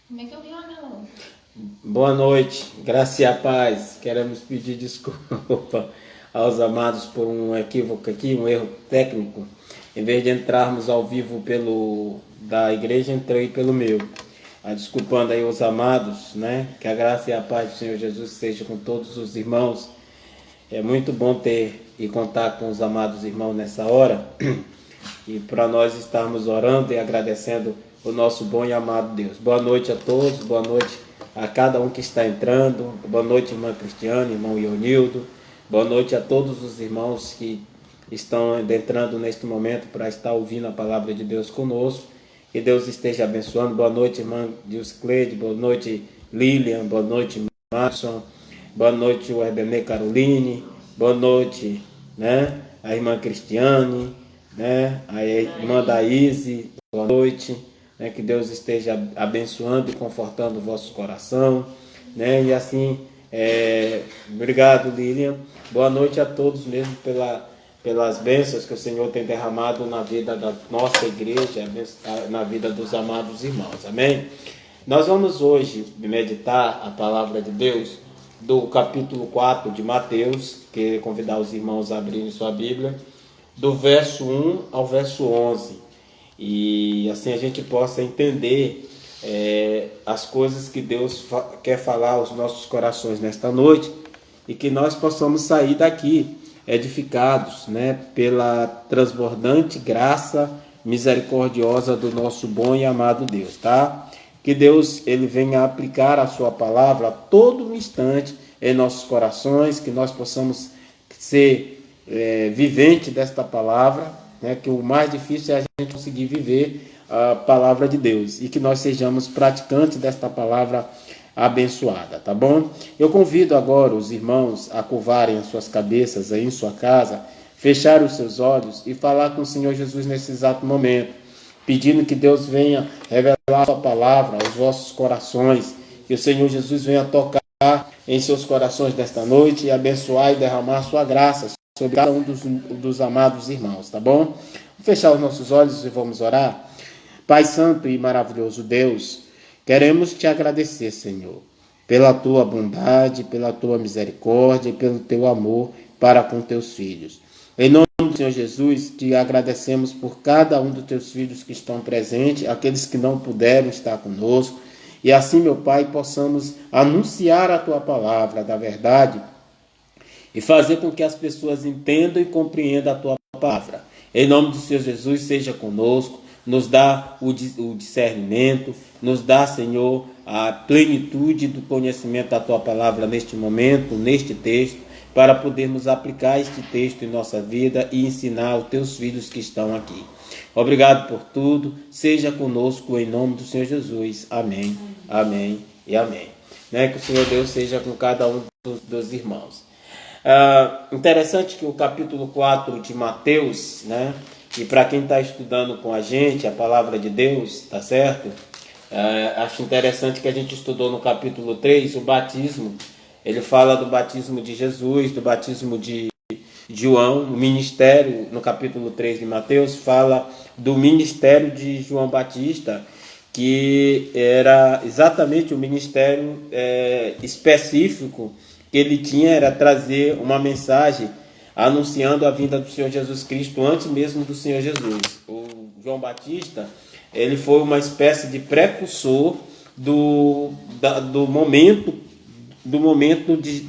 Como é que eu vi não? Boa noite, graça e a paz. Queremos pedir desculpa aos amados por um equívoco aqui, um erro técnico. Em vez de entrarmos ao vivo pelo da igreja, entrei pelo meu. Desculpando aí os amados, né? Que a graça e a paz do Senhor Jesus seja com todos os irmãos. É muito bom ter e contar com os amados irmãos nessa hora. E para nós estarmos orando e agradecendo o nosso bom e amado Deus. Boa noite a todos, boa noite a cada um que está entrando. Boa noite, irmã Cristiane, irmão Ionildo. Boa noite a todos os irmãos que estão entrando neste momento para estar ouvindo a palavra de Deus conosco. Que Deus esteja abençoando. Boa noite, irmã Dilcleide. Boa noite, Lilian. Boa noite, Marson. Boa noite, o Herbenê Caroline. Boa noite, né? A irmã Cristiane, né? A irmã Daíse. Boa noite. Né? Que Deus esteja abençoando e confortando o vosso coração, né? E assim, obrigado, Lilian. Boa noite a todos mesmo pelas bênçãos que o Senhor tem derramado na vida da nossa igreja, na vida dos amados irmãos. Amém? Nós vamos hoje meditar a palavra de Deus do capítulo 4 de Mateus, que convidar os irmãos a abrirem sua Bíblia, do verso 1 ao verso 11. E assim a gente possa entender as coisas que Deus quer falar aos nossos corações nesta noite e que nós possamos sair daqui edificados, né, pela transbordante graça misericordiosa do nosso bom e amado Deus, tá? Que Deus ele venha aplicar a sua palavra a todo instante em nossos corações, que nós possamos ser vivente desta palavra, né? Que o mais difícil é a gente conseguir viver a palavra de Deus e que nós sejamos praticantes desta palavra abençoada, tá bom? Eu convido agora os irmãos a curvarem as suas cabeças aí em sua casa, fechar os seus olhos e falar com o Senhor Jesus nesse exato momento, pedindo que Deus venha revelar a sua palavra aos vossos corações, que o Senhor Jesus venha tocar em seus corações nesta noite e abençoar e derramar a sua graça sobre cada um dos amados irmãos, tá bom? Vamos fechar os nossos olhos e vamos orar. Pai santo e maravilhoso Deus, queremos te agradecer, Senhor, pela tua bondade, pela tua misericórdia e pelo teu amor para com teus filhos. Em nome do Senhor Jesus, te agradecemos por cada um dos teus filhos que estão presentes, aqueles que não puderam estar conosco, e assim, meu Pai, possamos anunciar a tua palavra da verdade e fazer com que as pessoas entendam e compreendam a tua palavra. Em nome do Senhor Jesus, seja conosco, nos dá o discernimento, nos dá, Senhor, a plenitude do conhecimento da tua palavra neste momento, neste texto, para podermos aplicar este texto em nossa vida e ensinar os teus filhos que estão aqui. Obrigado por tudo, seja conosco em nome do Senhor Jesus. Amém, amém e amém. Né? Que o Senhor Deus seja com cada um dos irmãos. Interessante que o capítulo 4 de Mateus, né? E para quem está estudando com a gente a palavra de Deus, tá certo? Acho interessante que a gente estudou no capítulo 3 o batismo. Ele fala do batismo de Jesus, do batismo de João. O ministério, no capítulo 3 de Mateus, fala do ministério de João Batista, que era exatamente o ministério específico que ele tinha, era trazer uma mensagem anunciando a vinda do Senhor Jesus Cristo antes mesmo do Senhor Jesus. O João Batista, ele foi uma espécie de precursor do momento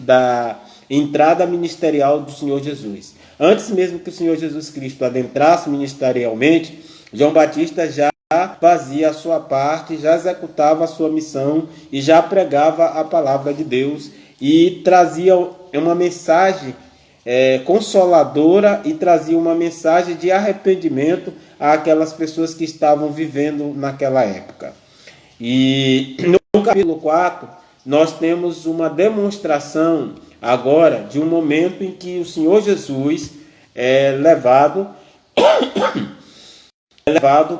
da entrada ministerial do Senhor Jesus. Antes mesmo que o Senhor Jesus Cristo adentrasse ministerialmente, João Batista já fazia a sua parte, já executava a sua missão e já pregava a palavra de Deus e trazia uma mensagem consoladora e trazia uma mensagem de arrependimento àquelas pessoas que estavam vivendo naquela época. E no capítulo 4, nós temos uma demonstração agora de um momento em que o Senhor Jesus é levado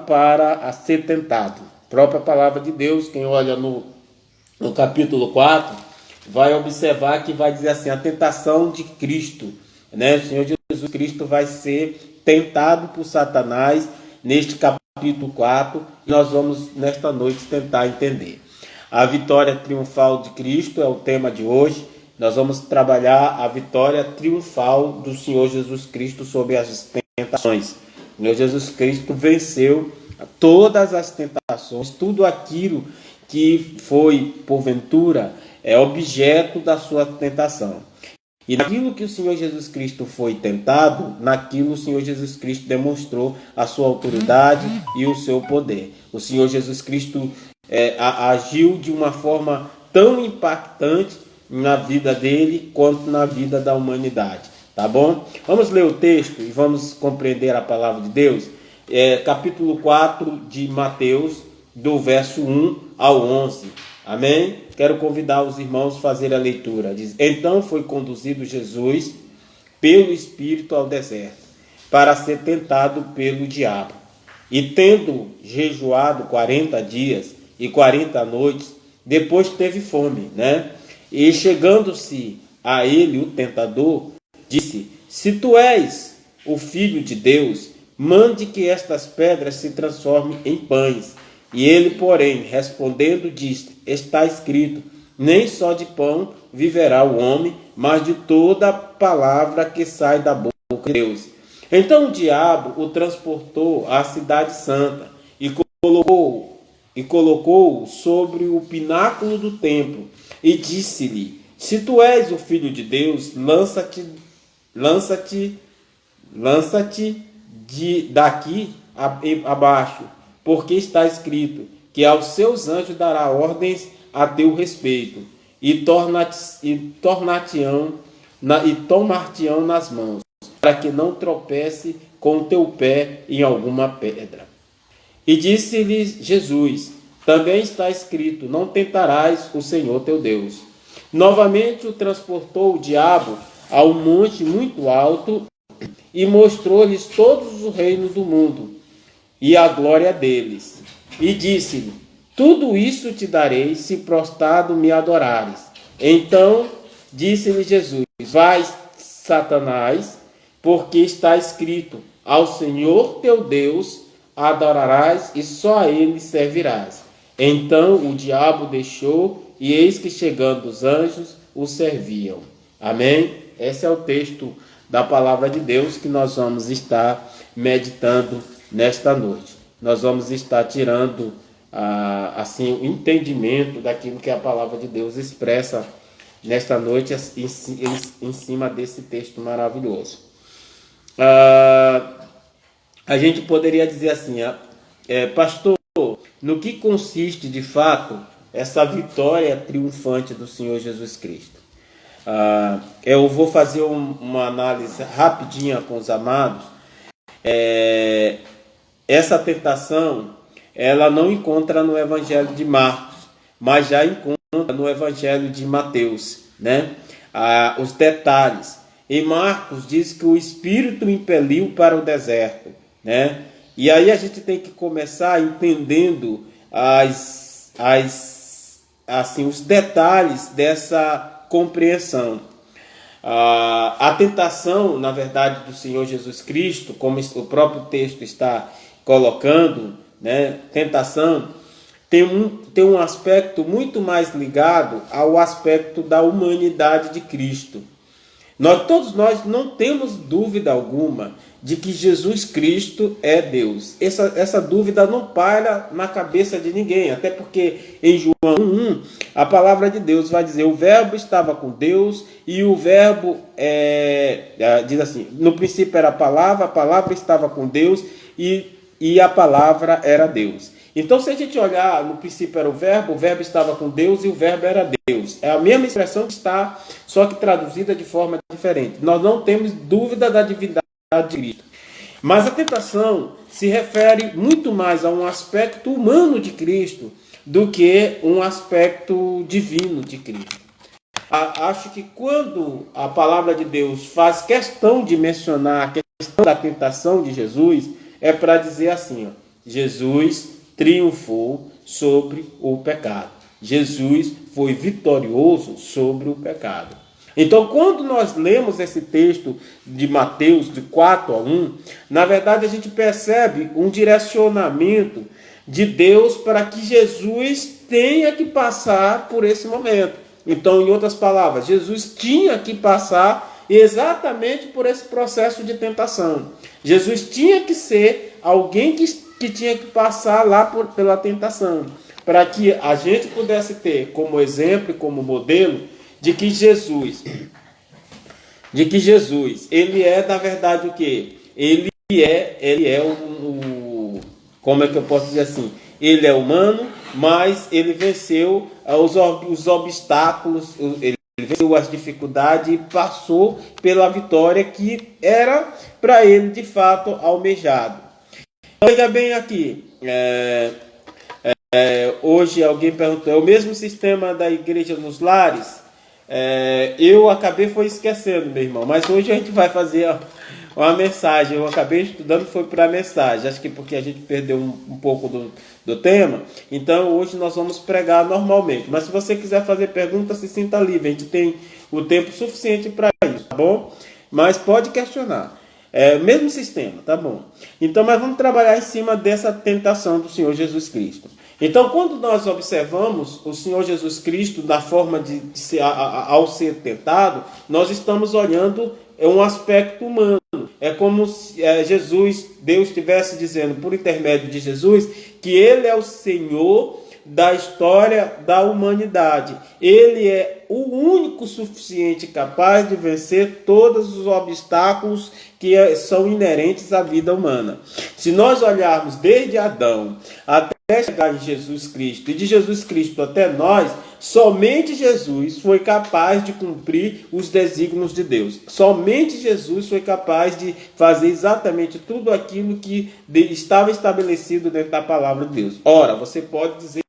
para ser tentado. A própria palavra de Deus, quem olha no capítulo 4, vai observar que vai dizer assim, a tentação de Cristo, né? O Senhor Jesus Cristo vai ser tentado por Satanás neste capítulo capítulo 4, e nós vamos nesta noite tentar entender. A vitória triunfal de Cristo é o tema de hoje. Nós vamos trabalhar a vitória triunfal do Senhor Jesus Cristo sobre as tentações. O Senhor Jesus Cristo venceu todas as tentações, tudo aquilo que foi, porventura, objeto da sua tentação. E naquilo que o Senhor Jesus Cristo foi tentado, naquilo o Senhor Jesus Cristo demonstrou a sua autoridade e o seu poder. O Senhor Jesus Cristo agiu de uma forma tão impactante na vida dele quanto na vida da humanidade. Tá bom? Vamos ler o texto e vamos compreender a palavra de Deus. Capítulo 4 de Mateus, do verso 1 ao 11. Amém? Quero convidar os irmãos a fazer a leitura. Diz: Então foi conduzido Jesus pelo Espírito ao deserto, para ser tentado pelo diabo. E tendo jejuado 40 dias e 40 noites, depois teve fome, né? E chegando-se a ele o tentador, disse: Se tu és o Filho de Deus, mande que estas pedras se transformem em pães. E ele, porém, respondendo, disse: Está escrito, nem só de pão viverá o homem, mas de toda palavra que sai da boca de Deus. Então o diabo o transportou à cidade santa e colocou-o sobre o pináculo do templo e disse-lhe: Se tu és o Filho de Deus, lança-te daqui abaixo, porque está escrito que aos seus anjos dará ordens a teu respeito, e tomar-te-ão nas mãos, para que não tropece com o teu pé em alguma pedra. E disse-lhe Jesus: Também está escrito, não tentarás o Senhor teu Deus. Novamente o transportou o diabo a um monte muito alto e mostrou-lhes todos os reinos do mundo e a glória deles. E disse-lhe: Tudo isso te darei, se prostrado me adorares. Então disse-lhe Jesus: Vai, Satanás, porque está escrito: Ao Senhor teu Deus adorarás e só a ele servirás. Então o diabo deixou, e eis que chegando os anjos o serviam. Amém? Esse é o texto da palavra de Deus que nós vamos estar meditando nesta noite. Nós vamos estar tirando assim o entendimento daquilo que a palavra de Deus expressa nesta noite em cima desse texto maravilhoso. A gente poderia dizer assim: pastor, no que consiste de fato essa vitória triunfante do Senhor Jesus Cristo? Eu vou fazer uma análise rapidinha com os amados. Essa tentação, ela não encontra no Evangelho de Marcos, mas já encontra no Evangelho de Mateus, né? Os detalhes. Em Marcos diz que o Espírito impeliu para o deserto, né? E aí a gente tem que começar entendendo os detalhes dessa compreensão. A tentação, na verdade, do Senhor Jesus Cristo, como o próprio texto está colocando, né? Tentação tem um aspecto muito mais ligado ao aspecto da humanidade de Cristo. Todos nós não temos dúvida alguma de que Jesus Cristo é Deus. Essa dúvida não paira na cabeça de ninguém, até porque em João 1, a palavra de Deus vai dizer: o verbo estava com Deus, e o verbo diz assim: no princípio era a palavra estava com Deus, e a palavra era Deus. Então, se a gente olhar, no princípio era o verbo estava com Deus e o verbo era Deus. É a mesma expressão que está, só que traduzida de forma diferente. Nós não temos dúvida da divindade de Cristo. Mas a tentação se refere muito mais a um aspecto humano de Cristo do que um aspecto divino de Cristo. Acho que quando a palavra de Deus faz questão de mencionar a questão da tentação de Jesus, é para dizer assim: Jesus triunfou sobre o pecado. Jesus foi vitorioso sobre o pecado. Então, quando nós lemos esse texto de Mateus, de 4:1, na verdade a gente percebe um direcionamento de Deus para que Jesus tenha que passar por esse momento. Então, em outras palavras, Jesus tinha que passar exatamente por esse processo de tentação. Jesus tinha que ser alguém que tinha que passar lá pela tentação, para que a gente pudesse ter como exemplo e como modelo de que Jesus, ele é na verdade o quê? Ele é como é que eu posso dizer assim? Ele é humano, mas ele venceu os obstáculos, ele venceu as dificuldades e passou pela vitória que era para ele de fato almejado. Veja bem aqui, hoje alguém perguntou, é o mesmo sistema da igreja nos lares? Eu acabei esquecendo, meu irmão, mas hoje a gente vai fazer uma mensagem. Eu acabei estudando, foi para a mensagem, acho que porque a gente perdeu um pouco do tema. Então hoje nós vamos pregar normalmente, mas se você quiser fazer perguntas, se sinta livre, a gente tem o tempo suficiente para isso, tá bom? Mas pode questionar. Mesmo sistema, tá bom? Então, mas vamos trabalhar em cima dessa tentação do Senhor Jesus Cristo. Então, quando nós observamos o Senhor Jesus Cristo da forma ao ser tentado, nós estamos olhando um aspecto humano. É como se Deus estivesse dizendo, por intermédio de Jesus, que Ele é o Senhor da história da humanidade. Ele é o único suficiente capaz de vencer todos os obstáculos que são inerentes à vida humana. Se nós olharmos desde Adão até chegar em Jesus Cristo, e de Jesus Cristo até nós, somente Jesus foi capaz de cumprir os desígnios de Deus. Somente Jesus foi capaz de fazer exatamente tudo aquilo que estava estabelecido dentro da palavra de Deus. Ora, você pode dizer,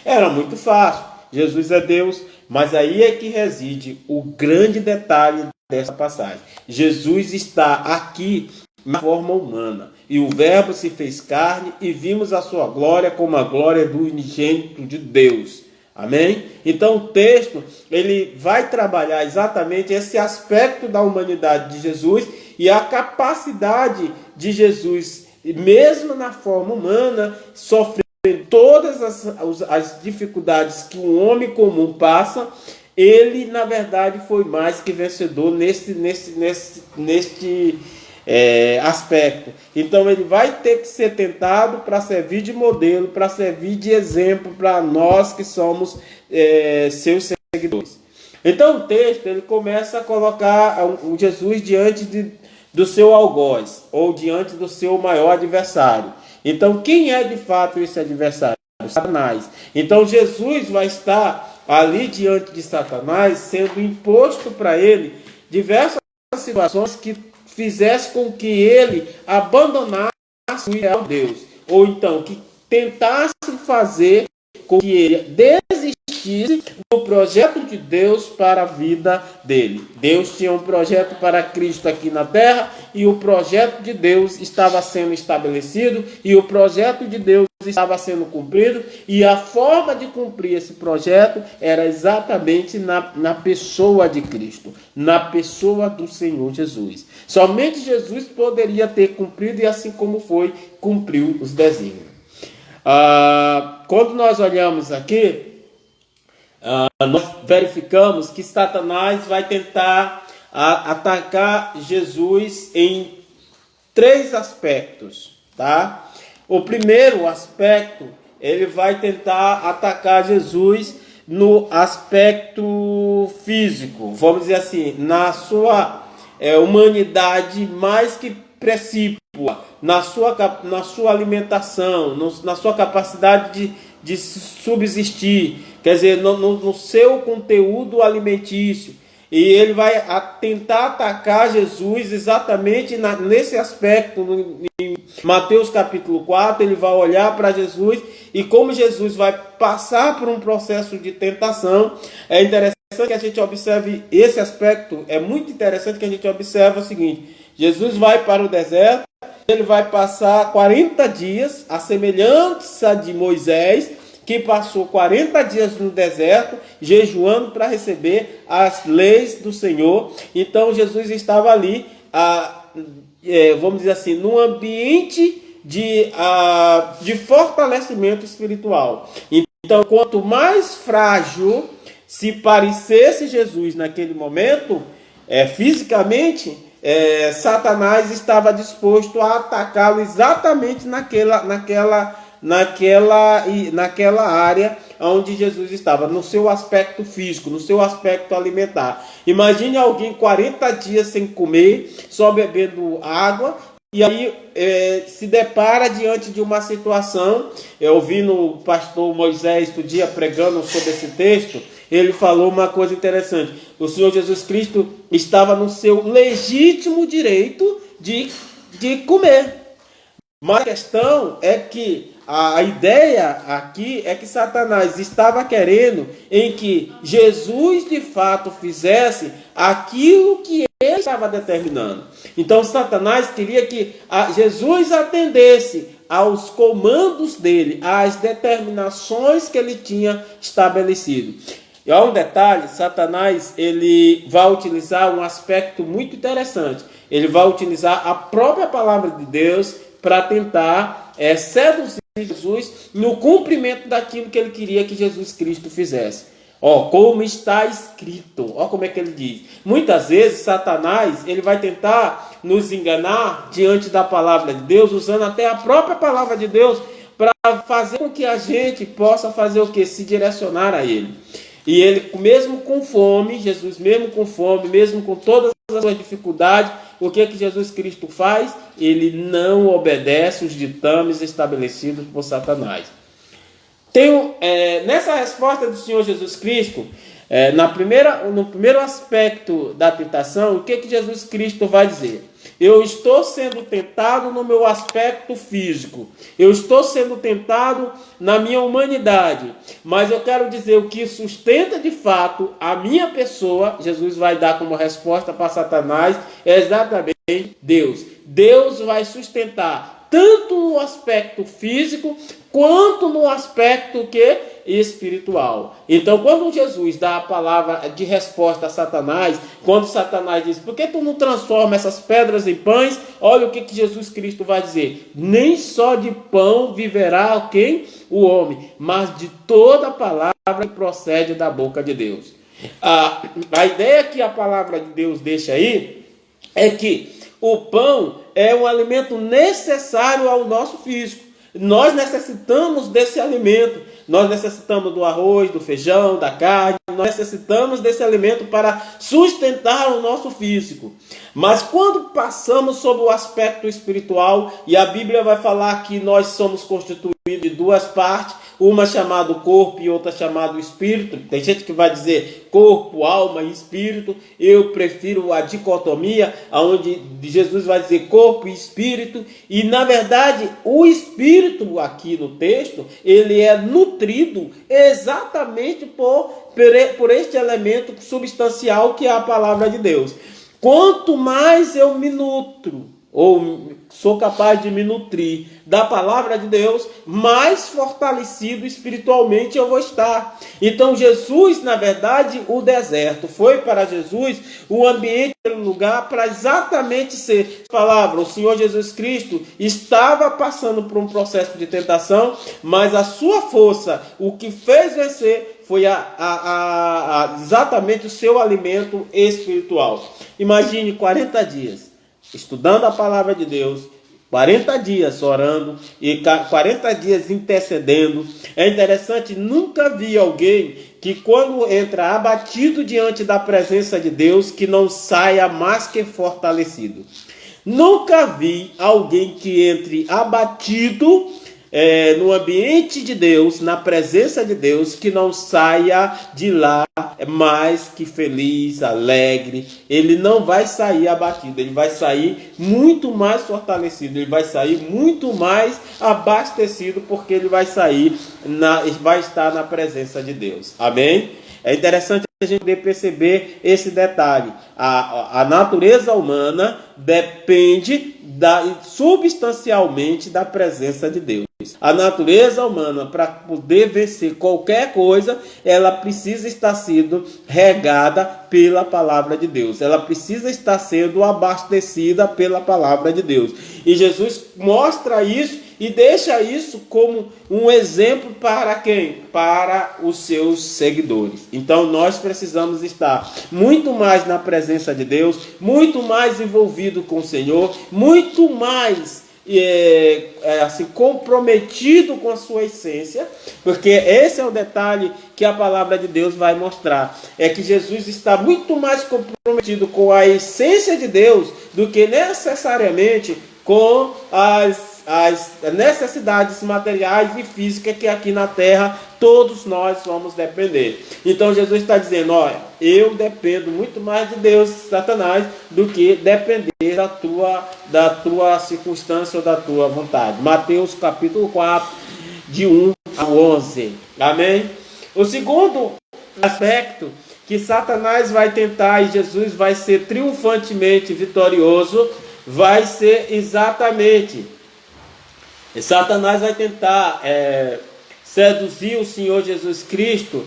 era muito fácil, Jesus é Deus, mas aí é que reside o grande detalhe dessa passagem. Jesus está aqui na forma humana, e o Verbo se fez carne e vimos a sua glória como a glória do unigênito de Deus. Amém? Então o texto ele vai trabalhar exatamente esse aspecto da humanidade de Jesus e a capacidade de Jesus, mesmo na forma humana, sofrer todas as dificuldades que um homem comum passa. Ele, na verdade, foi mais que vencedor neste aspecto. Então, ele vai ter que ser tentado para servir de modelo, para servir de exemplo para nós que somos seus seguidores. Então, o texto ele começa a colocar o Jesus diante do seu algoz, ou diante do seu maior adversário. Então, quem é de fato esse adversário? Satanás. Então, Jesus vai estar ali diante de Satanás, sendo imposto para ele diversas situações que fizesse com que ele abandonasse o ideal de Deus, ou então que tentasse fazer com que ele desistisse do projeto de Deus para a vida dele. Deus tinha um projeto para Cristo aqui na terra, e o projeto de Deus estava sendo estabelecido, e o projeto de Deus estava sendo cumprido, e a forma de cumprir esse projeto era exatamente na pessoa de Cristo, na pessoa do Senhor Jesus. Somente Jesus poderia ter cumprido, e assim como foi, cumpriu os desígnios. Quando nós olhamos aqui, nós verificamos que Satanás vai tentar atacar Jesus em 3 aspectos, tá? O primeiro aspecto, ele vai tentar atacar Jesus no aspecto físico, vamos dizer assim, na sua humanidade mais que precípua, na sua alimentação, na sua capacidade de subsistir, quer dizer, no seu conteúdo alimentício. E ele vai tentar atacar Jesus exatamente nesse aspecto. Em Mateus capítulo 4, ele vai olhar para Jesus, e como Jesus vai passar por um processo de tentação, é interessante que a gente observe esse aspecto. É muito interessante que a gente observe o seguinte: Jesus vai para o deserto, ele vai passar 40 dias, a semelhança de Moisés, que passou 40 dias no deserto, jejuando para receber as leis do Senhor. Então Jesus estava ali, vamos dizer assim, num ambiente de fortalecimento espiritual. Então, quanto mais frágil se parecesse Jesus naquele momento, fisicamente, Satanás estava disposto a atacá-lo exatamente naquela área onde Jesus estava, no seu aspecto físico, no seu aspecto alimentar. Imagine alguém 40 dias sem comer, só bebendo água, e aí se depara diante de uma situação. Eu ouvi no pastor Moisés outro dia pregando sobre esse texto. Ele falou uma coisa interessante. O Senhor Jesus Cristo estava no seu legítimo direito de comer. Mas a questão é que a ideia aqui é que Satanás estava querendo em que Jesus de fato fizesse aquilo que ele estava determinando. Então Satanás queria que Jesus atendesse aos comandos dele, às determinações que ele tinha estabelecido. E há um detalhe: Satanás ele vai utilizar um aspecto muito interessante. Ele vai utilizar a própria palavra de Deus para tentar seduzir Jesus no cumprimento daquilo que ele queria que Jesus Cristo fizesse. Como está escrito. Como é que ele diz. Muitas vezes Satanás ele vai tentar nos enganar diante da palavra de Deus, usando até a própria palavra de Deus para fazer com que a gente possa fazer o que? Se direcionar a ele. E ele, mesmo com fome, Jesus mesmo com fome, mesmo com todas as suas dificuldades, o que Jesus Cristo faz? Ele não obedece os ditames estabelecidos por Satanás. Nessa resposta do Senhor Jesus Cristo, no primeiro aspecto da tentação, o que Jesus Cristo vai dizer? Eu estou sendo tentado no meu aspecto físico. Eu estou sendo tentado na minha humanidade. Mas eu quero dizer o que sustenta de fato a minha pessoa. Jesus vai dar como resposta para Satanás exatamente Deus. Deus vai sustentar tanto no aspecto físico quanto no aspecto espiritual. Então, quando Jesus dá a palavra de resposta a Satanás, quando Satanás diz: por que tu não transforma essas pedras em pães? Olha o que Jesus Cristo vai dizer: nem só de pão viverá o homem, mas de toda palavra que procede da boca de Deus. A ideia que a palavra de Deus deixa aí é que o pão é um alimento necessário ao nosso físico. Nós necessitamos desse alimento. Nós necessitamos do arroz, do feijão, da carne. Nós necessitamos desse alimento para sustentar o nosso físico. Mas quando passamos sobre o aspecto espiritual, e a Bíblia vai falar que nós somos constituídos de duas partes, uma chamada corpo e outra chamada espírito. Tem gente que vai dizer corpo, alma e espírito. Eu prefiro a dicotomia, onde Jesus vai dizer corpo e espírito. E na verdade o espírito aqui no texto, ele é nutrido exatamente por este elemento substancial que é a palavra de Deus. Quanto mais eu me nutro, ou sou capaz de me nutrir da palavra de Deus, mais fortalecido espiritualmente eu vou estar. Então Jesus, na verdade, o deserto foi para Jesus o ambiente, o lugar para exatamente ser palavra. O Senhor Jesus Cristo estava passando por um processo de tentação, mas a sua força, o que fez vencer, foi exatamente o seu alimento espiritual. Imagine 40 dias estudando a palavra de Deus, 40 dias orando e 40 dias intercedendo. É interessante, nunca vi alguém que quando entra abatido diante da presença de Deus, que não saia mais que fortalecido. Nunca vi alguém que entre abatido no ambiente de Deus, na presença de Deus, que não saia de lá mais que feliz, alegre. Ele não vai sair abatido, ele vai sair muito mais fortalecido, ele vai sair muito mais abastecido, porque ele vai estar na presença de Deus. Amém? É interessante a gente poder perceber esse detalhe. A natureza humana depende substancialmente da presença de Deus. A natureza humana, para poder vencer qualquer coisa, ela precisa estar sendo regada pela palavra de Deus. Ela precisa estar sendo abastecida pela palavra de Deus. E Jesus mostra isso e deixa isso como um exemplo para quem? Para os seus seguidores. Então nós precisamos estar muito mais na presença de Deus, muito mais envolvido com o Senhor, muito mais assim, comprometido com a sua essência, porque esse é o detalhe que a palavra de Deus vai mostrar, é que Jesus está muito mais comprometido com a essência de Deus do que necessariamente com as necessidades materiais e físicas que aqui na terra todos nós vamos depender. Então Jesus está dizendo, olha, eu dependo muito mais de Deus, Satanás, do que depender da tua circunstância ou da tua vontade. Mateus capítulo 4, de 1 a 11. Amém? O segundo aspecto que Satanás vai tentar e Jesus vai ser triunfantemente vitorioso, vai ser exatamente... Satanás vai tentar seduzir o Senhor Jesus Cristo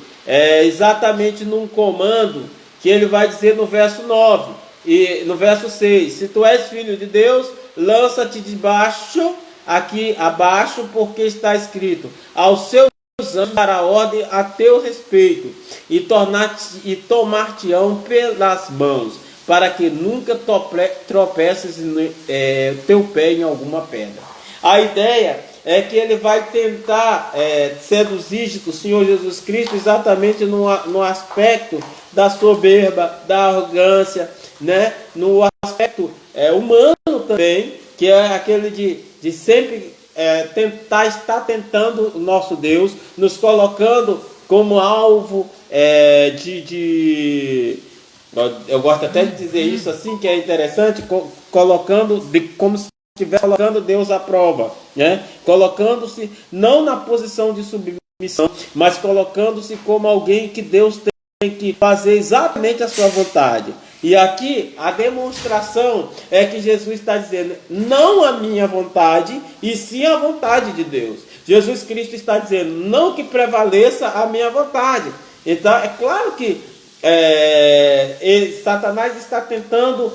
exatamente num comando que ele vai dizer no verso 9 e no verso 6. Se tu és filho de Deus, lança-te debaixo, aqui abaixo, porque está escrito, aos seus anjos dará ordem a teu respeito e tomar-te-ão pelas mãos, para que nunca tropeces teu pé em alguma pedra. A ideia é que ele vai tentar seduzir o Senhor Jesus Cristo exatamente no aspecto da soberba, da arrogância, né? No aspecto humano também, que é aquele de sempre estar tentando o nosso Deus, nos colocando como alvo eu gosto até de dizer isso assim, que é interessante, colocando como se estivesse colocando Deus à prova, né? Colocando-se não na posição de submissão, mas colocando-se como alguém que Deus tem que fazer exatamente a sua vontade. E aqui a demonstração é que Jesus está dizendo, não a minha vontade, e sim a vontade de Deus. Jesus Cristo está dizendo, não que prevaleça a minha vontade. Então é claro que Satanás está tentando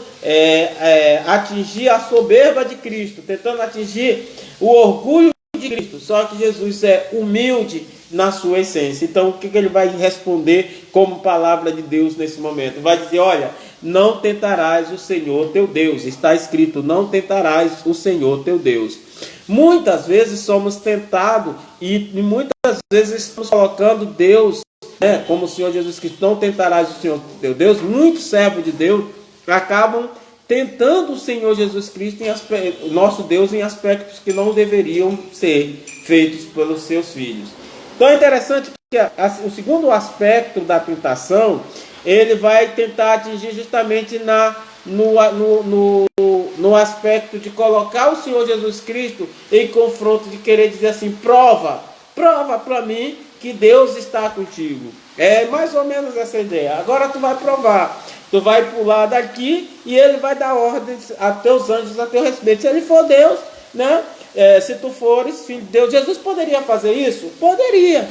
atingir a soberba de Cristo, tentando atingir o orgulho de Cristo, só que Jesus é humilde na sua essência. Então o que ele vai responder como palavra de Deus nesse momento? Vai dizer, olha, não tentarás o Senhor teu Deus. Está escrito, não tentarás o Senhor teu Deus. Muitas vezes somos tentados e muitas vezes estamos colocando Deus, como o Senhor Jesus Cristo, não tentarás o Senhor teu Deus. Muitos servos de Deus acabam tentando o Senhor Jesus Cristo, o nosso Deus, em aspectos que não deveriam ser feitos pelos seus filhos. Então é interessante que o segundo aspecto da tentação, ele vai tentar atingir justamente no aspecto de colocar o Senhor Jesus Cristo em confronto, de querer dizer assim, prova para mim que Deus está contigo. É mais ou menos essa ideia. Agora tu vai provar, tu vai pular daqui e ele vai dar ordens a teus anjos a teu respeito. Se ele for Deus, né? Se tu fores filho de Deus, Jesus poderia fazer isso? Poderia.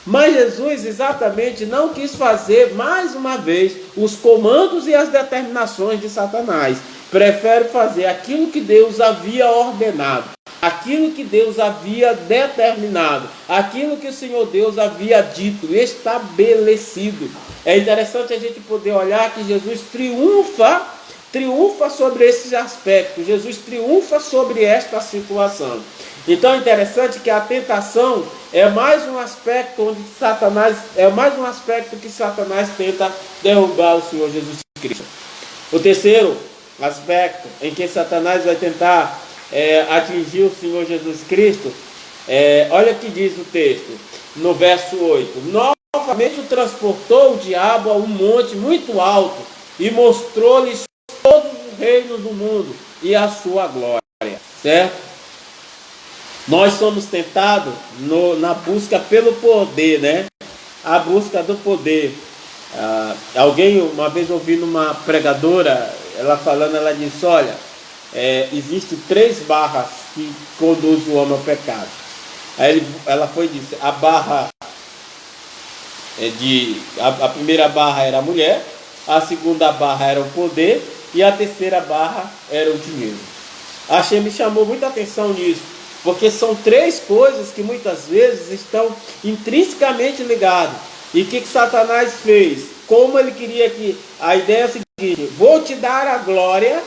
Mas Jesus exatamente não quis fazer mais uma vez os comandos e as determinações de Satanás. Prefere fazer aquilo que Deus havia ordenado, aquilo que Deus havia determinado, aquilo que o Senhor Deus havia dito, estabelecido. É interessante a gente poder olhar que Jesus triunfa sobre esses aspectos. Jesus triunfa sobre esta situação. Então é interessante que a tentação é mais um aspecto onde Satanás, que Satanás tenta derrubar o Senhor Jesus Cristo. O terceiro aspecto em que Satanás vai tentar atingir o Senhor Jesus Cristo, olha o que diz o texto, no verso 8. Novamente o transportou o diabo a um monte muito alto e mostrou-lhes todos os reinos do mundo e a sua glória. Certo? Nós somos tentados na busca pelo poder, né? A busca do poder. Alguém, uma vez ouvindo uma pregadora, ela falando, ela disse, olha, existem 3 barras que conduzem o homem ao pecado. Aí ela foi e disse, a barra a primeira barra era a mulher, a segunda barra era o poder e a terceira barra era o dinheiro. Me chamou muita atenção nisso, porque são 3 coisas que muitas vezes estão intrinsecamente ligadas. E o que Satanás fez? Como ele queria que... A ideia é a seguinte, vou te dar a glória,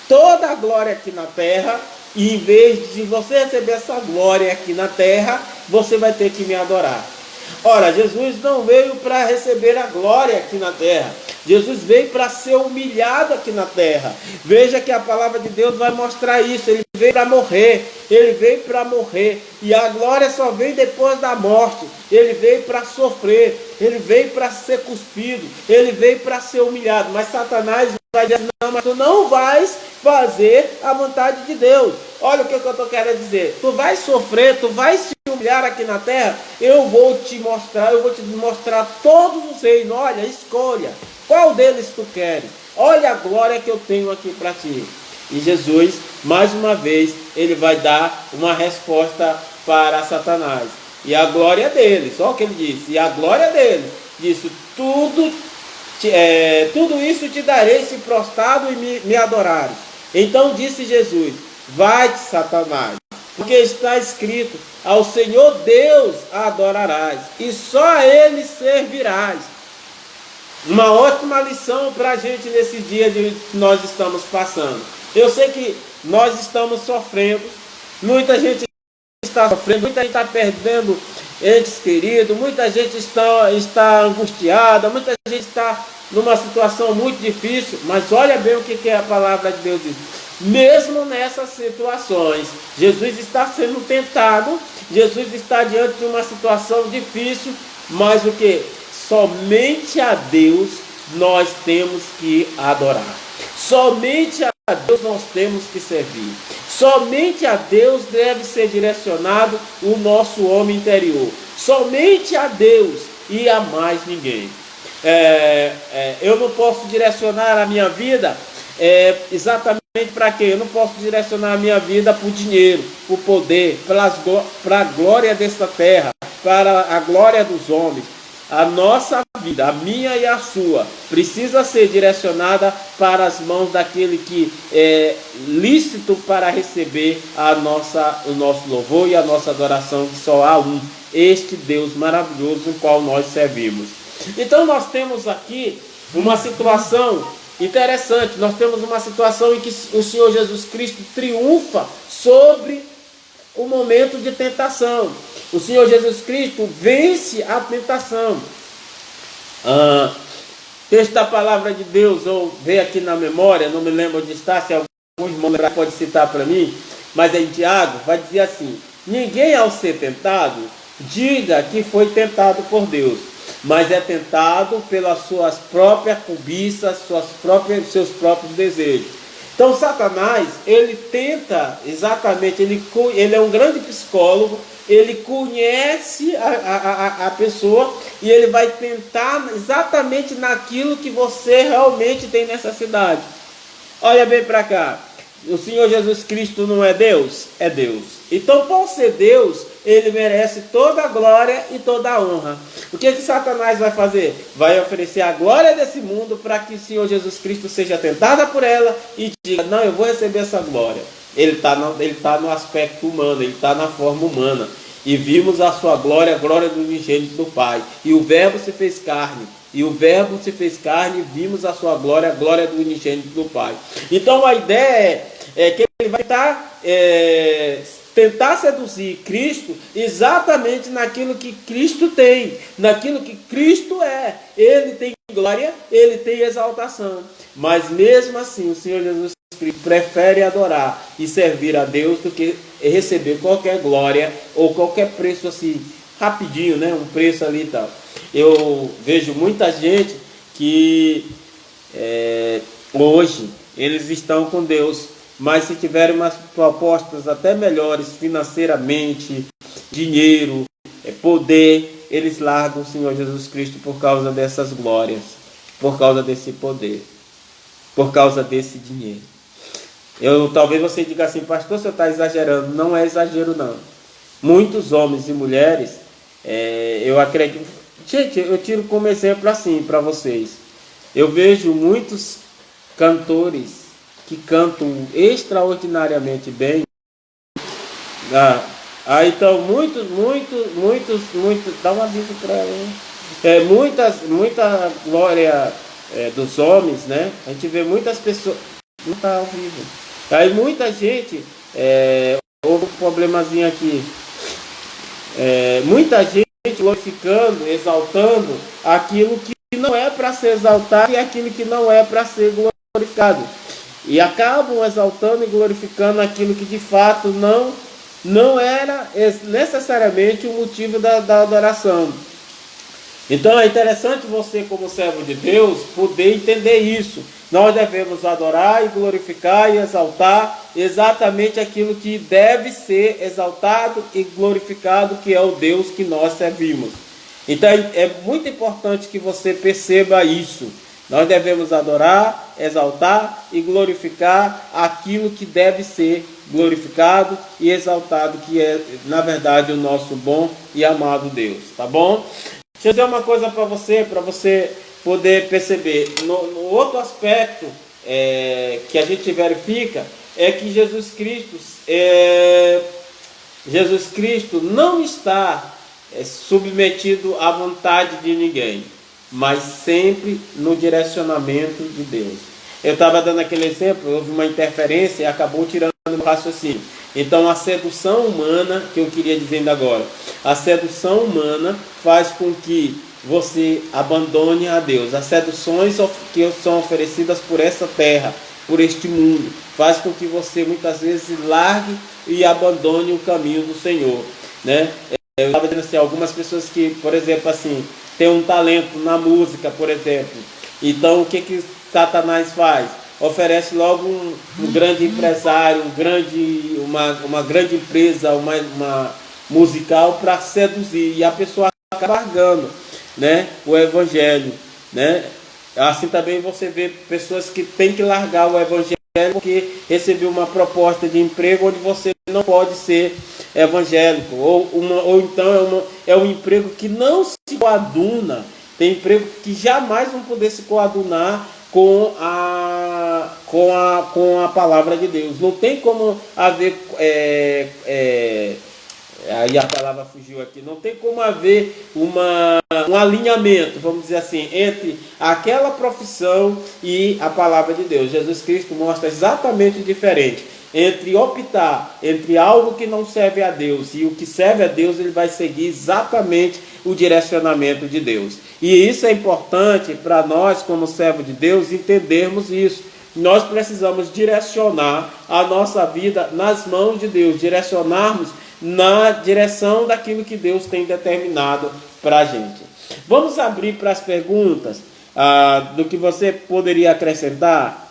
toda a glória aqui na terra, e em vez de você receber essa glória aqui na terra, você vai ter que me adorar. Ora, Jesus não veio para receber a glória aqui na terra. Jesus veio para ser humilhado aqui na terra. Veja que a palavra de Deus vai mostrar isso. Ele veio para morrer. Ele veio para morrer. E a glória só vem depois da morte. Ele veio para sofrer. Ele veio para ser cuspido. Ele veio para ser humilhado. Mas Satanás vai dizer, não, mas tu não vais fazer a vontade de Deus. Olha o que eu estou querendo dizer. Tu vais sofrer, tu vais se humilhar aqui na terra. Eu vou te mostrar todos os reinos. Olha, escolha. Qual deles tu queres? Olha a glória que eu tenho aqui para ti. E Jesus, mais uma vez, ele vai dar uma resposta para Satanás. E a glória deles, olha o que ele disse. E a glória deles, disse, tudo isso te darei se prostrado e me adorares. Então disse Jesus, vai-te, Satanás, porque está escrito, ao Senhor Deus adorarás, e só a Ele servirás. Uma ótima lição para a gente nesse dia que nós estamos passando. Eu sei que nós estamos sofrendo, muita gente está sofrendo, muita gente está perdendo entes queridos, muita gente está angustiada, muita gente está numa situação muito difícil, mas olha bem o que a palavra de Deus diz. Mesmo nessas situações, Jesus está sendo tentado, Jesus está diante de uma situação difícil, mas o que? Somente a Deus nós temos que adorar. Somente a Deus nós temos que servir. Somente a Deus deve ser direcionado o nosso homem interior. Somente a Deus e a mais ninguém. Eu não posso direcionar a minha vida exatamente para quê? Eu não posso direcionar a minha vida para o dinheiro, para o poder, para a glória desta terra, para a glória dos homens. A nossa vida, a minha e a sua, precisa ser direcionada para as mãos daquele que é lícito para receber o nosso louvor e a nossa adoração, que só há um, este Deus maravilhoso, o qual nós servimos. Então nós temos aqui uma situação interessante, nós temos uma situação em que o Senhor Jesus Cristo triunfa sobre o momento de tentação. O Senhor Jesus Cristo vence a tentação. Texto da palavra de Deus, eu vejo aqui na memória, não me lembro onde está, se algum irmão pode citar para mim, mas é em Tiago, vai dizer assim, ninguém ao ser tentado, diga que foi tentado por Deus, mas é tentado pelas suas próprias cobiças, seus próprios desejos. Então Satanás, ele tenta exatamente, ele é um grande psicólogo, ele conhece a pessoa e ele vai tentar exatamente naquilo que você realmente tem necessidade. Olha bem para cá, o Senhor Jesus Cristo não é Deus? É Deus. Então, por ser Deus, ele merece toda a glória e toda a honra. O que Satanás vai fazer? Vai oferecer a glória desse mundo para que o Senhor Jesus Cristo seja tentado por ela e diga, não, eu vou receber essa glória. Ele está no aspecto humano, ele está na forma humana. E vimos a sua glória, a glória do unigênito do Pai. E o Verbo se fez carne. E o Verbo se fez carne e vimos a sua glória, a glória do unigênito do Pai. Então a ideia é que ele vai tentar seduzir Cristo exatamente naquilo que Cristo tem, naquilo que Cristo é. Ele tem glória, ele tem exaltação. Mas mesmo assim o Senhor Jesus Cristo prefere adorar e servir a Deus do que receber qualquer glória ou qualquer preço assim, rapidinho, né? Um preço ali e tal. Eu vejo muita gente que hoje eles estão com Deus, mas se tiverem umas propostas até melhores financeiramente, dinheiro, poder, eles largam o Senhor Jesus Cristo por causa dessas glórias, por causa desse poder, por causa desse dinheiro. Talvez você diga assim, pastor, você está exagerando. Não é exagero, não. Muitos homens e mulheres, eu acredito... Gente, eu tiro como exemplo assim para vocês. Eu vejo muitos cantores que cantam extraordinariamente bem. Então, muitos, dá um aviso para ela. Muita glória dos homens, né? A gente vê muitas pessoas... Não está ao vivo. Aí muita gente... houve um problemazinho aqui. Muita gente glorificando, exaltando aquilo que não é para ser exaltado e aquilo que não é para ser glorificado. E acabam exaltando e glorificando aquilo que de fato não era necessariamente o motivo da adoração. Então é interessante você, como servo de Deus, poder entender isso. Nós devemos adorar e glorificar e exaltar exatamente aquilo que deve ser exaltado e glorificado, que é o Deus que nós servimos. Então é muito importante que você perceba isso. Nós devemos adorar, exaltar e glorificar aquilo que deve ser glorificado e exaltado, que é, na verdade, o nosso bom e amado Deus. Tá bom? Deixa eu dizer uma coisa para você poder perceber. No outro aspecto que a gente verifica é que Jesus Cristo não está submetido à vontade de ninguém, mas sempre no direcionamento de Deus. Eu estava dando aquele exemplo, houve uma interferência e acabou tirando o raciocínio. Então a sedução humana, que eu queria dizer agora, a sedução humana faz com que você abandone a Deus. As seduções que são oferecidas por essa terra, por este mundo, faz com que você muitas vezes largue e abandone o caminho do Senhor, né? Eu estava dizendo assim, algumas pessoas que, por exemplo, assim, têm um talento na música, por exemplo. Então o que Satanás faz? Oferece logo um grande empresário, uma grande empresa, uma musical para seduzir, e a pessoa acaba largando, né, o evangelho, né? Assim também você vê pessoas que têm que largar o evangelho porque recebeu uma proposta de emprego onde você não pode ser evangélico, ou então é um emprego que não se coaduna. Tem emprego que jamais vão poder se coadunar com a palavra de Deus. Não tem como haver aí a palavra fugiu aqui. Não tem como haver um alinhamento, vamos dizer assim, entre aquela profissão e a palavra de Deus. Jesus Cristo mostra exatamente diferente. Entre optar entre algo que não serve a Deus e o que serve a Deus, ele vai seguir exatamente o direcionamento de Deus. E isso é importante para nós, como servo de Deus, entendermos isso. Nós precisamos direcionar a nossa vida nas mãos de Deus, direcionarmos na direção daquilo que Deus tem determinado para a gente. Vamos abrir para as perguntas do que você poderia acrescentar.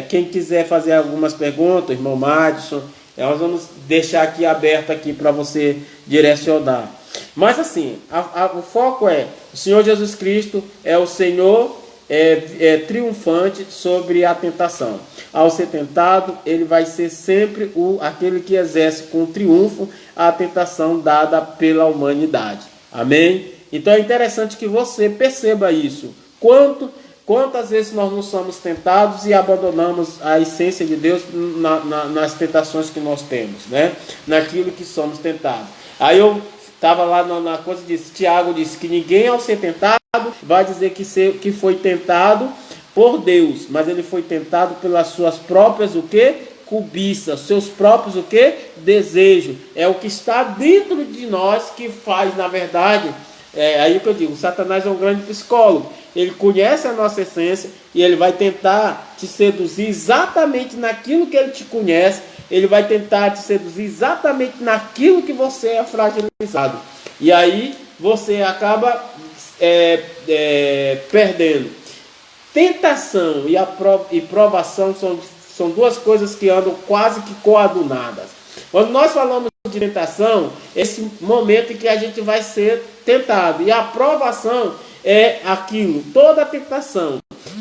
Quem quiser fazer algumas perguntas, irmão Madison, nós vamos deixar aqui aberto aqui para você direcionar. Mas assim, o foco o Senhor Jesus Cristo é o Senhor triunfante sobre a tentação. Ao ser tentado, ele vai ser sempre aquele que exerce com triunfo a tentação dada pela humanidade. Amém? Então é interessante que você perceba isso. Quantas vezes nós não somos tentados e abandonamos a essência de Deus nas tentações que nós temos, né? Naquilo que somos tentados. Aí eu estava lá na coisa, Tiago disse que ninguém ao ser tentado vai dizer que foi tentado por Deus, mas ele foi tentado pelas suas próprias cobiças, seus próprios desejos. É o que está dentro de nós que faz, na verdade, aí que eu digo, Satanás é um grande psicólogo. Ele conhece a nossa essência e ele vai tentar te seduzir exatamente naquilo que ele te conhece. Ele vai tentar te seduzir exatamente naquilo que você é fragilizado. E aí você acaba perdendo. Tentação e provação são duas coisas que andam quase que coadunadas. Quando nós falamos de tentação, esse momento em que a gente vai ser tentado. E a provação é aquilo, toda a tentação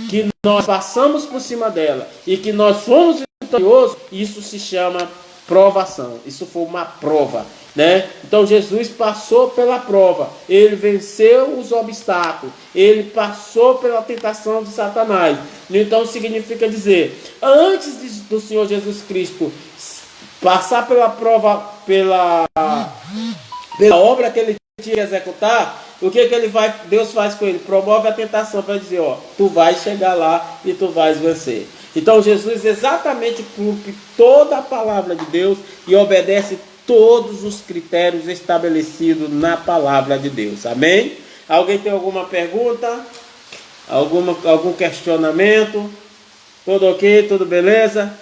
que nós passamos por cima dela e que nós fomos vitoriosos, isso se chama provação. Isso foi uma prova, né? Então Jesus passou pela prova, ele venceu os obstáculos, ele passou pela tentação de Satanás. Então significa dizer, antes do Senhor Jesus Cristo passar pela prova, pela obra que ele tinha que executar, o que ele vai, Deus faz com ele? Promove a tentação para dizer, ó, tu vais chegar lá e tu vais vencer. Então Jesus exatamente cumpre toda a palavra de Deus e obedece todos os critérios estabelecidos na palavra de Deus. Amém? Alguém tem alguma pergunta? Algum questionamento? Tudo ok? Tudo beleza?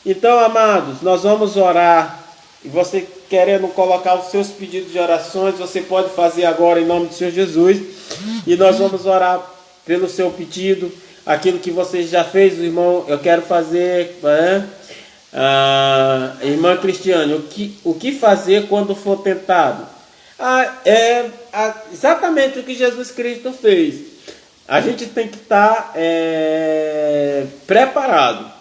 Então, amados, nós vamos orar. E você querendo colocar os seus pedidos de orações, você pode fazer agora em nome do Senhor Jesus. E nós vamos orar pelo seu pedido. Aquilo que você já fez, irmão, eu quero fazer, irmã Cristiane, o que fazer quando for tentado? Exatamente o que Jesus Cristo fez. A gente tem que estar preparado.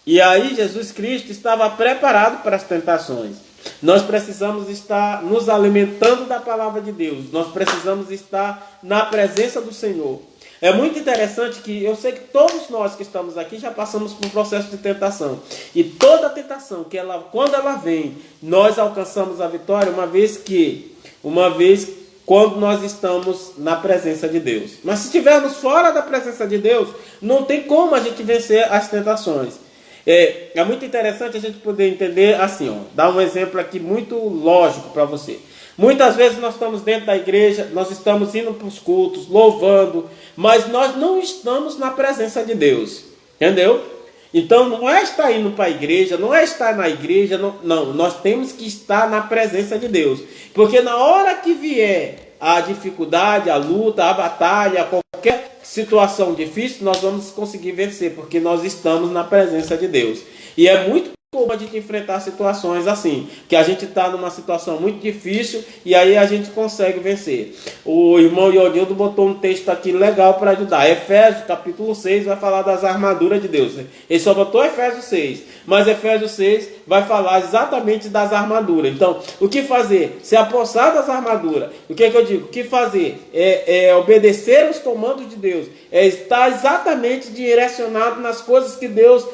E aí Jesus Cristo estava preparado para as tentações. Nós precisamos estar nos alimentando da palavra de Deus. Nós precisamos estar na presença do Senhor. É muito interessante que eu sei que todos nós que estamos aqui já passamos por um processo de tentação. E toda tentação, quando ela vem, nós alcançamos a vitória uma vez quando nós estamos na presença de Deus. Mas se estivermos fora da presença de Deus, não tem como a gente vencer as tentações. É muito interessante a gente poder entender assim, ó, dar um exemplo aqui muito lógico para você. Muitas vezes nós estamos dentro da igreja, nós estamos indo para os cultos, louvando, mas nós não estamos na presença de Deus, entendeu? Então não é estar indo para a igreja, não é estar na igreja, não, nós temos que estar na presença de Deus, porque na hora que vier a dificuldade, a luta, a batalha, qualquer situação difícil, nós vamos conseguir vencer, porque nós estamos na presença de Deus. E é muito comum a gente enfrentar situações assim, que a gente está numa situação muito difícil e aí a gente consegue vencer. O irmão Ionildo botou um texto aqui legal para ajudar. Efésios capítulo 6 vai falar das armaduras de Deus. Ele só botou Efésios 6, mas Efésios 6 vai falar exatamente das armaduras. Então, o que fazer? Se apossar das armaduras. O que é que eu digo? O que fazer? É obedecer aos comandos de Deus. É estar exatamente direcionado nas coisas que Deus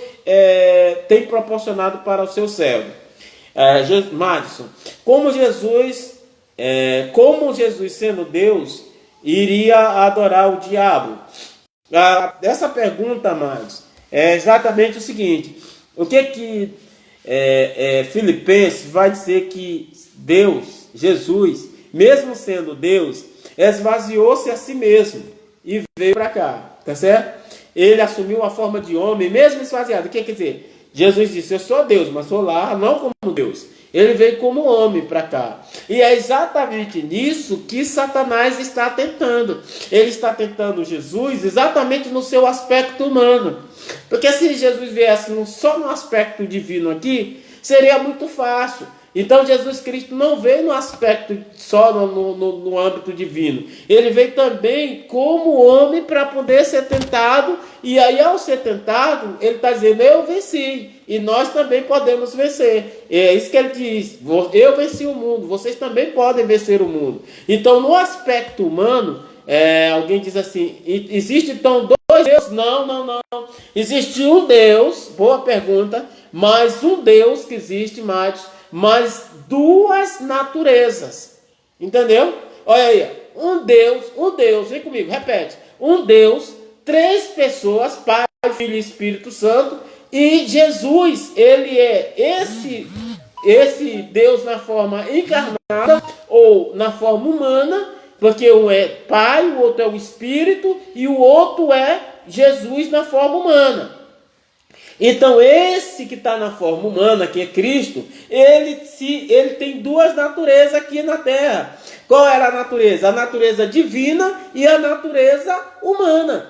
tem proporcionado para o seu servo. Madison, como Jesus sendo Deus, iria adorar o diabo? Essa pergunta, Madison, é exatamente o seguinte: o que Filipenses vai dizer que Deus, Jesus, mesmo sendo Deus, esvaziou-se a si mesmo e veio para cá, tá certo? Ele assumiu a forma de homem, mesmo esvaziado. O que quer dizer? Jesus disse, eu sou Deus, mas sou lá não como Deus. Ele veio como homem para cá. E é exatamente nisso que Satanás está tentando. Ele está tentando Jesus exatamente no seu aspecto humano. Porque se Jesus viesse só no aspecto divino aqui, seria muito fácil. Então Jesus Cristo não veio no aspecto só no âmbito divino. Ele veio também como homem para poder ser tentado. E aí ao ser tentado, ele está dizendo, eu venci. E nós também podemos vencer. É isso que ele diz, eu venci o mundo, vocês também podem vencer o mundo. Então no aspecto humano, alguém diz assim, existe então dois deuses? Não. Existe um Deus, boa pergunta, mas um Deus que existe, mas duas naturezas, entendeu? Olha aí, um Deus, vem comigo, repete, um Deus, três pessoas, Pai, Filho e Espírito Santo, e Jesus, ele é esse Deus na forma encarnada, ou na forma humana, porque um é Pai, o outro é o Espírito, e o outro é Jesus na forma humana. Então esse que está na forma humana, que é Cristo, ele tem duas naturezas aqui na terra. Qual era a natureza? A natureza divina e a natureza humana.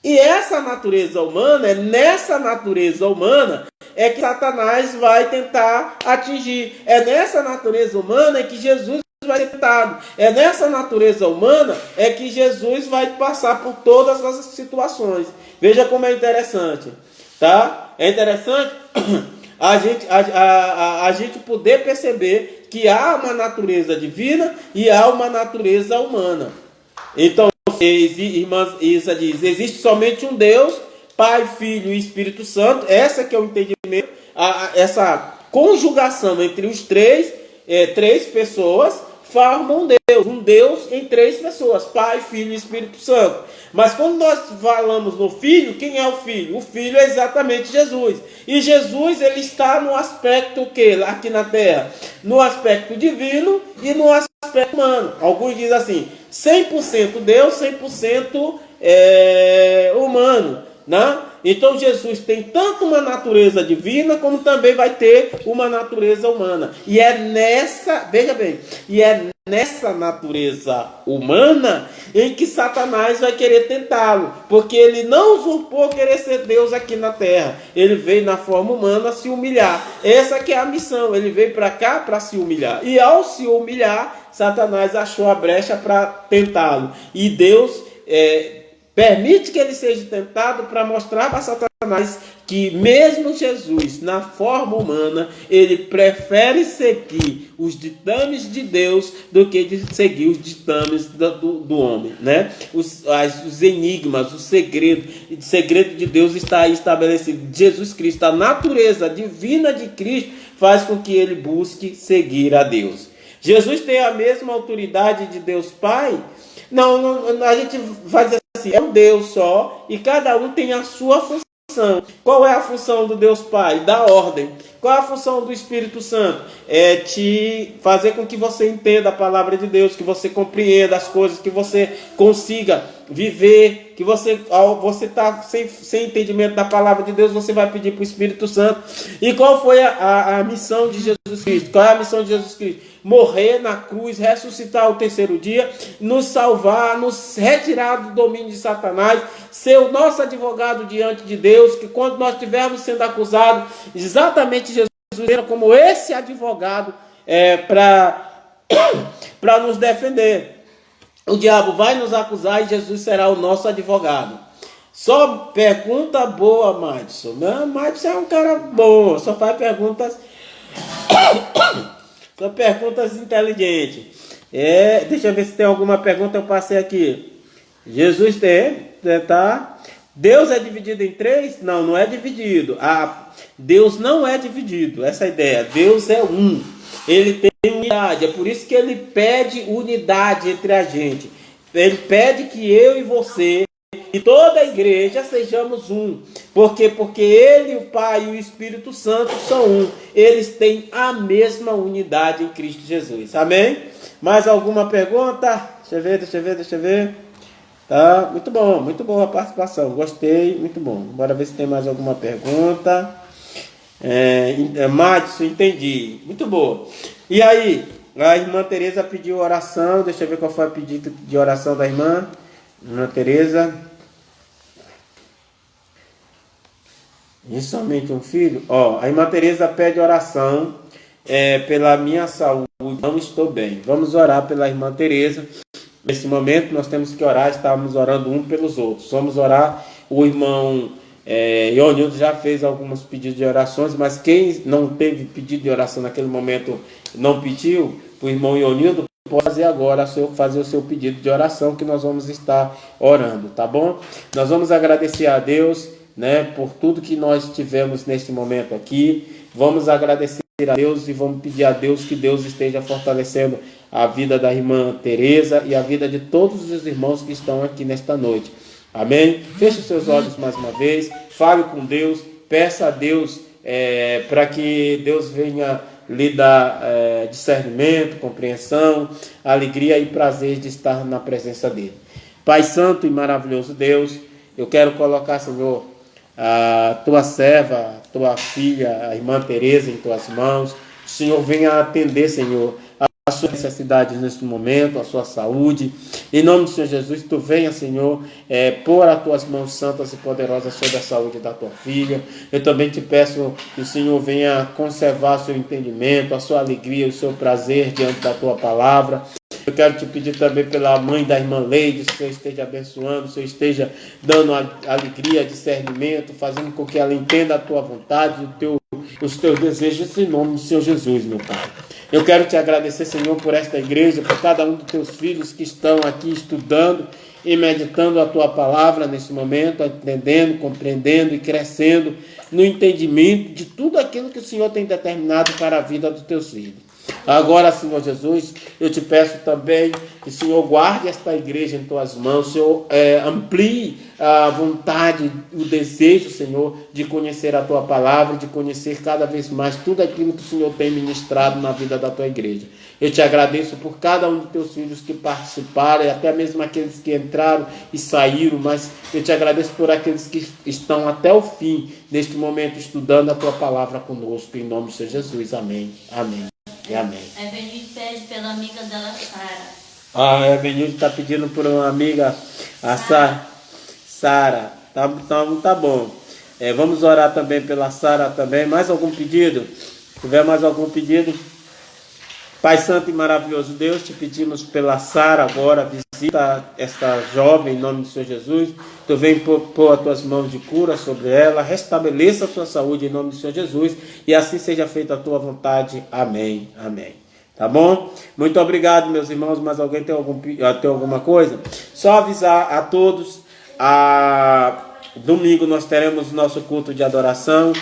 E essa natureza humana, é nessa natureza humana é que Satanás vai tentar atingir. É nessa natureza humana que Jesus vai ser tentado. É nessa natureza humana é que Jesus vai passar por todas as situações. Veja como é interessante, tá? É interessante a gente poder perceber que há uma natureza divina e há uma natureza humana. Então, irmãs Isa diz, existe somente um Deus, Pai, Filho e Espírito Santo. Essa que é o entendimento, essa conjugação entre os três pessoas formam um Deus em três pessoas, Pai, Filho e Espírito Santo. Mas quando nós falamos no Filho, quem é o Filho? O Filho é exatamente Jesus. E Jesus, ele está no aspecto que aqui na Terra? No aspecto divino e no aspecto humano. Alguns dizem assim, 100% Deus, 100% humano, né? Então Jesus tem tanto uma natureza divina como também vai ter uma natureza humana. E é nessa, veja bem, e é nessa natureza humana em que Satanás vai querer tentá-lo, porque ele não usurpou querer ser Deus aqui na terra. Ele veio na forma humana se humilhar. Essa que é a missão. Ele veio para cá para se humilhar. E ao se humilhar, Satanás achou a brecha para tentá-lo. E Deus permite que ele seja tentado para mostrar para Satanás que mesmo Jesus, na forma humana, ele prefere seguir os ditames de Deus do que de seguir os ditames do homem, né? Os enigmas, o segredo de Deus está aí estabelecido. Jesus Cristo, a natureza divina de Cristo, faz com que ele busque seguir a Deus. Jesus tem a mesma autoridade de Deus Pai? Não, a gente vai dizer assim, é um Deus só e cada um tem a sua função. Qual é a função do Deus Pai? Da ordem. Qual é a função do Espírito Santo? É te fazer com que você entenda a palavra de Deus, que você compreenda as coisas, que você consiga viver, que você está sem entendimento da palavra de Deus, você vai pedir para o Espírito Santo. E qual foi a missão de Jesus Cristo? Qual é a missão de Jesus Cristo? Morrer na cruz, ressuscitar ao terceiro dia, nos salvar, nos retirar do domínio de Satanás, ser o nosso advogado diante de Deus, que quando nós estivermos sendo acusados, exatamente Jesus era como esse advogado para nos defender. O diabo vai nos acusar e Jesus será o nosso advogado. Só pergunta boa, Madison. Madison é um cara bom, só faz perguntas inteligentes. Deixa eu ver se tem alguma pergunta, eu passei aqui. Jesus tá? Deus é dividido em três? Não, não é dividido. Deus não é dividido, essa é a ideia. Deus é um. Ele tem unidade, é por isso que ele pede unidade entre a gente. Ele pede que eu e você e toda a igreja sejamos um. Por quê? Porque ele, o Pai e o Espírito Santo são um. Eles têm a mesma unidade em Cristo Jesus. Amém? Mais alguma pergunta? Deixa eu ver. Tá, muito boa a participação. Gostei, muito bom. Bora ver se tem mais alguma pergunta. Madison, entendi. Muito boa. E aí, a irmã Tereza pediu oração. Deixa eu ver qual foi o pedido de oração da irmã. Irmã Tereza. E somente um filho? A irmã Tereza pede oração pela minha saúde. Não estou bem. Vamos orar pela irmã Tereza. Nesse momento nós temos que orar. Estamos orando um pelos outros. Vamos orar. O irmão Ionildo já fez alguns pedidos de orações, mas quem não teve pedido de oração naquele momento, não pediu, o irmão Ionildo pode fazer agora, fazer o seu pedido de oração, que nós vamos estar orando, tá bom? Nós vamos agradecer a Deus, né, por tudo que nós tivemos neste momento aqui. Vamos agradecer a Deus e vamos pedir a Deus que Deus esteja fortalecendo a vida da irmã Tereza e a vida de todos os irmãos que estão aqui nesta noite. Amém? Feche os seus olhos mais uma vez, fale com Deus, peça a Deus para que Deus venha lhe dar discernimento, compreensão, alegria e prazer de estar na presença dele. Pai santo e maravilhoso Deus, eu quero colocar, Senhor, a tua serva, a tua filha, a irmã Tereza em tuas mãos. O Senhor venha atender, Senhor, as suas necessidades neste momento, a sua saúde. Em nome do Senhor Jesus, tu venha, Senhor, pôr as tuas mãos santas e poderosas sobre a saúde da tua filha. Eu também te peço que o Senhor venha conservar o seu entendimento, a sua alegria, o seu prazer diante da tua palavra. Eu quero te pedir também pela mãe da irmã Leide, que o Senhor esteja abençoando, que o Senhor esteja dando alegria, discernimento, fazendo com que ela entenda a tua vontade, os teus desejos, em nome do Senhor Jesus, meu Pai. Eu quero te agradecer, Senhor, por esta igreja, por cada um dos teus filhos que estão aqui estudando e meditando a tua palavra nesse momento, entendendo, compreendendo e crescendo no entendimento de tudo aquilo que o Senhor tem determinado para a vida dos teus filhos. Agora, Senhor Jesus, eu te peço também que o Senhor guarde esta igreja em tuas mãos, o Senhor amplie a vontade, o desejo, Senhor, de conhecer a tua palavra, de conhecer cada vez mais tudo aquilo que o Senhor tem ministrado na vida da tua igreja. Eu te agradeço por cada um dos teus filhos que participaram, e até mesmo aqueles que entraram e saíram, mas eu te agradeço por aqueles que estão até o fim, neste momento, estudando a tua palavra conosco, em nome do Senhor Jesus. Amém. Amém. Amém. A Evenilde pede pela amiga dela, Sara. A Evenilde está pedindo por uma amiga, a Sara. Tá bom. Vamos orar também pela Sara também. Mais algum pedido? Se tiver mais algum pedido? Pai Santo e maravilhoso Deus, te pedimos pela Sara agora, visita esta jovem em nome do Senhor Jesus. Tu vem pôr as tuas mãos de cura sobre ela, restabeleça a sua saúde em nome do Senhor Jesus, e assim seja feita a tua vontade. Amém. Amém. Tá bom? Muito obrigado, meus irmãos. Mais alguém tem alguma coisa? Só avisar a todos, domingo nós teremos nosso culto de adoração.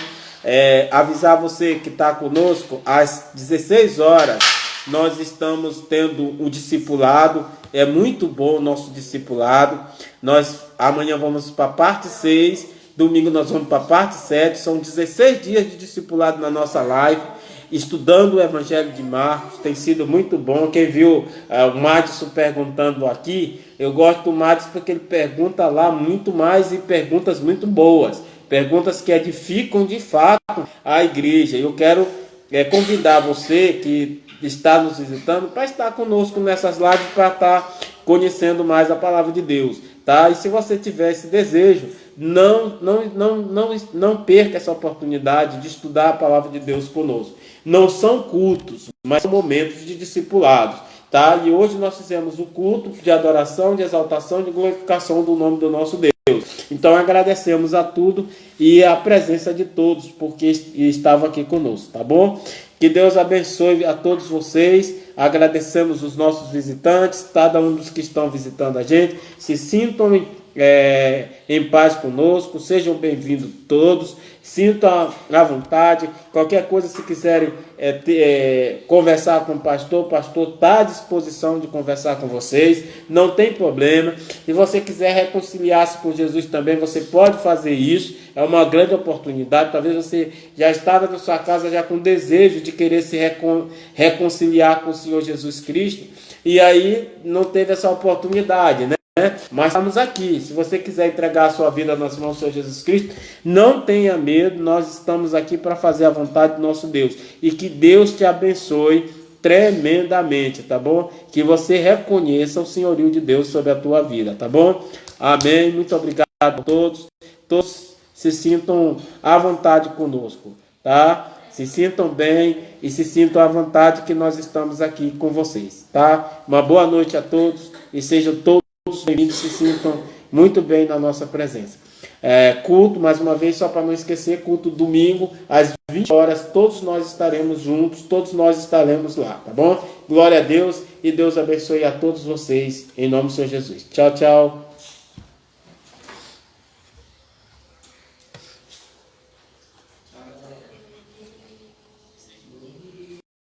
Avisar você que está conosco, às 16 horas, nós estamos tendo um discipulado. É muito bom o nosso discipulado. Nós amanhã vamos para a parte 6, domingo nós vamos para a parte 7. São 16 dias de discipulado na nossa live, estudando o Evangelho de Marcos. Tem sido muito bom. Quem viu o Madison perguntando aqui, eu gosto do Madison porque ele pergunta lá muito mais e perguntas muito boas, perguntas que edificam de fato a igreja. Eu quero convidar você que está nos visitando para estar conosco nessas lives, para estar conhecendo mais a palavra de Deus, tá? E se você tiver esse desejo, não perca essa oportunidade de estudar a palavra de Deus conosco. Não são cultos, mas são momentos de discipulados, tá? E hoje nós fizemos o culto de adoração, de exaltação, de glorificação do nome do nosso Deus. Então agradecemos a tudo e a presença de todos, porque estavam aqui conosco, tá bom? Que Deus abençoe a todos vocês. Agradecemos os nossos visitantes, cada um dos que estão visitando a gente. Se sintam em paz conosco, sejam bem-vindos todos. Sintam à vontade. Qualquer coisa, se quiserem conversar com o pastor está à disposição de conversar com vocês, não tem problema. Se você quiser reconciliar-se com Jesus também, você pode fazer isso. É uma grande oportunidade. Talvez você já estava na sua casa já com desejo de querer se reconciliar com o Senhor Jesus Cristo, e aí não teve essa oportunidade, né? Mas estamos aqui. Se você quiser entregar a sua vida nas mãos do Senhor Jesus Cristo, não tenha medo. Nós estamos aqui para fazer a vontade do nosso Deus. E que Deus te abençoe tremendamente, tá bom? Que você reconheça o senhorio de Deus sobre a tua vida, tá bom? Amém. Muito obrigado a todos. Todos se sintam à vontade conosco, tá? Se sintam bem e se sintam à vontade, que nós estamos aqui com vocês, tá? Uma boa noite a todos e sejam todos bem-vindos, se sintam muito bem na nossa presença. Culto, mais uma vez, só para não esquecer, culto domingo, às 20 horas, todos nós estaremos juntos, todos nós estaremos lá, tá bom? Glória a Deus e Deus abençoe a todos vocês, em nome do Senhor Jesus. Tchau, tchau.